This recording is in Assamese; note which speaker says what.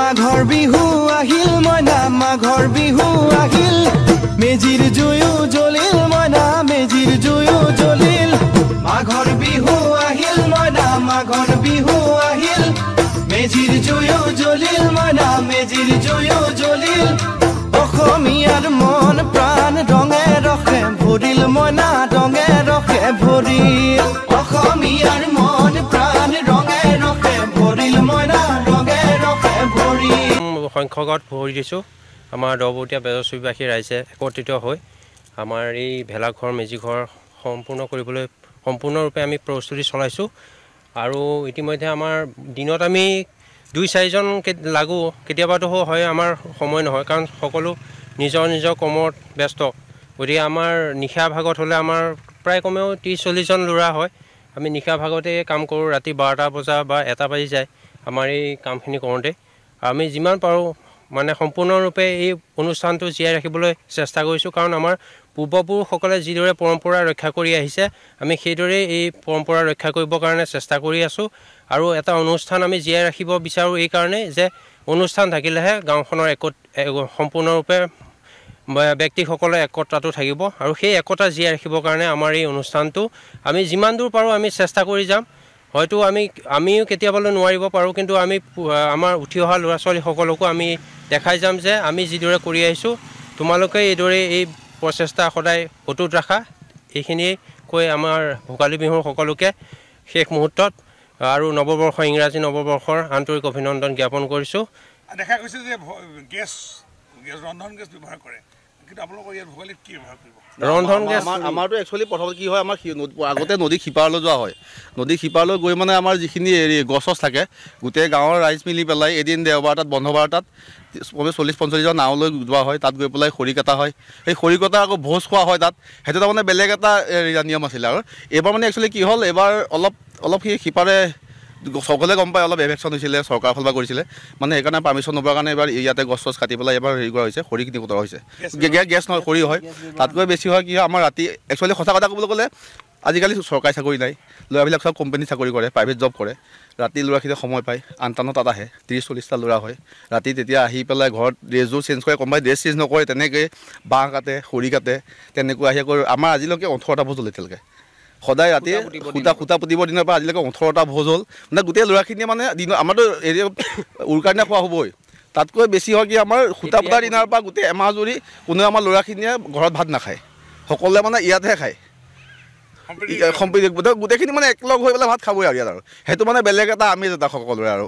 Speaker 1: মাঘৰ বিহু আহিল মইনা মাঘৰ বিহু আহিল মেজিৰ জুয়ো জ্বলিল মইনা মেজিৰ জুয়ো জ্বলিল মাঘৰ বিহু আহিল মইনা মাঘৰ বিহু আহিল মেজিৰ জুয়ো জ্বলিল মইনা মেজিৰ জুয়ো জ্বলিল অসমীয়াৰ মন প্ৰাণ ৰঙে ৰখে ভৰিল মইনা ৰঙে ৰখে ভৰিল অসমীয়াৰ মন প্ৰাণ ৰঙে ৰখে ভৰিল মইনা ৰঙে ৰখে ভৰিল
Speaker 2: সংখ্যকত ভৰি দিছোঁ আমাৰ দহবতীয়া বেজচুবীবাসী ৰাইজে একত্ৰিত হৈ আমাৰ এই ভেলাঘৰ মেজিঘৰ সম্পূৰ্ণৰূপে আমি প্ৰস্তুতি চলাইছোঁ আৰু ইতিমধ্যে আমাৰ দিনত আমি 2-4জন লাগো কেতিয়াবাতো হয় আমাৰ সময় নহয় কাৰণ সকলো নিজৰ নিজৰ কৰ্মত ব্যস্ত গতিকে আমাৰ নিশা ভাগত হ'লে আমাৰ প্ৰায় কমেও 30-40জন ল'ৰা হয় আমি নিশা ভাগতে কাম কৰোঁ ৰাতি 12টা বজা বা 1টা বাজি যায় আমাৰ এই কামখিনি কৰোঁতে আমি যিমান পাৰোঁ মানে সম্পূৰ্ণৰূপে এই অনুষ্ঠানটো জীয়াই ৰাখিবলৈ চেষ্টা কৰিছোঁ কাৰণ আমাৰ পূৰ্বপুৰুষসকলে যিদৰে পৰম্পৰা ৰক্ষা কৰি আহিছে আমি সেইদৰে এই পৰম্পৰা ৰক্ষা কৰিবৰ কাৰণে চেষ্টা কৰি আছোঁ আৰু এটা অনুষ্ঠান আমি জীয়াই ৰাখিব বিচাৰোঁ এই কাৰণে যে অনুষ্ঠান থাকিলেহে গাঁওখনৰ সম্পূৰ্ণৰূপে ব্যক্তিসকলে একতাটো থাকিব আৰু সেই একতা জীয়াই ৰাখিবৰ কাৰণে আমাৰ এই অনুষ্ঠানটো আমি যিমান দূৰ পাৰোঁ আমি চেষ্টা কৰি যাম হয়তো আমিও কেতিয়াবালৈ নোৱাৰিব পাৰোঁ কিন্তু আমি আমাৰ উঠি অহা ল'ৰা ছোৱালীসকলকো আমি দেখাই যাম যে আমি যিদৰে কৰি আহিছোঁ তোমালোকে এইদৰে এই প্ৰচেষ্টা সদায় অটুট ৰাখা এইখিনিয়ে কৈ আমাৰ ভোগালী বিহুৰ সকলোকে শেষ মুহূৰ্তত আৰু নৱবৰ্ষ ইংৰাজী নৱবৰ্ষৰ আন্তৰিক অভিনন্দন জ্ঞাপন কৰিছোঁ
Speaker 3: দেখা গৈছে যে গেছ ৰন্ধন গেছ ব্যৱহাৰ কৰে কিন্তু আপোনালোকৰ ইয়াত ভোগালীত কি ব্যৱহাৰ কৰিব
Speaker 4: ৰন্ধন গেছ আমাৰতো একচুৱেলি প্ৰথমতে কি হয় আমাৰ আগতে নদী সিপাৰলৈ যোৱা হয় নদী সিপাৰলৈ গৈ মানে আমাৰ যিখিনি গছ থাকে গোটেই গাঁৱৰ ৰাইজ মিলি পেলাই এদিন দেওবাৰ তাত বন্ধ বাৰ তাত 40-45জন নাওলৈ যোৱা হয় তাত গৈ পেলাই খৰি কটা হয় সেই খৰি কটা আকৌ ভোজ খোৱা হয় তাত সেইটো তাৰমানে বেলেগ এটা নিয়ম আছিলে আৰু এইবাৰ মানে একচুৱেলি কি হ'ল এইবাৰ অলপ সেই সিপাৰে সকলোৱে গম পায় অলপ এভেকশ্যন হৈছিলে চৰকাৰৰ ফালৰ পৰা কৰিছিলে মানে সেইকাৰণে পাৰ্মিশ্যন নোপোৱাৰ কাৰণে এবাৰ ইয়াতে গছ চছ কাটি পেলাই এবাৰ হেৰি কৰা হৈছে খৰিখিনি কটা হৈছে গেছ নহয় খৰি হয় তাতকৈ বেছি হয় কি হয় আমাৰ ৰাতি একচুৱেলি সঁচা কথা ক'বলৈ গ'লে আজিকালি চৰকাৰী চাকৰি নাই ল'ৰাবিলাক চব কোম্পানী চাকৰি কৰে প্ৰাইভেট জব কৰে ৰাতি ল'ৰাখিনি সময় পায় 8টা তাত আহে 30-40টা ল'ৰা হয় ৰাতি তেতিয়া আহি পেলাই ঘৰত ড্ৰেছযোৰ চেঞ্জ কৰে কোনোবাই ড্ৰেছ চেঞ্জ নকৰে তেনেকৈ বাঁহ কাটে খৰি কাটে তেনেকৈ আহি কৰি আমাৰ আজিলৈকে 18টা ভোজ হ'ল এতিয়ালৈকে সদায় ৰাতি খুটা পুতিবৰ দিনৰ পৰা আজিলৈকে 18টা ভোজ হ'ল মানে গোটেই ল'ৰাখিনিয়ে মানে দিনত আমাৰতো উৰুকাৰ দিনা খোৱা হ'বই তাতকৈ বেছি হয় কি আমাৰ খুটা পুতাৰ দিনাৰ পৰা গোটেই এমাহ জুৰি কোনেও আমাৰ ল'ৰাখিনিয়ে ঘৰত ভাত নাখায় সকলোৱে মানে ইয়াতহে খায় গোটেইখিনি মানে একলগ হৈ পেলাই ভাত খাবই আৰু ইয়াত আৰু সেইটো মানে বেলেগ এটা আমেজ এটা সকলোৰে আৰু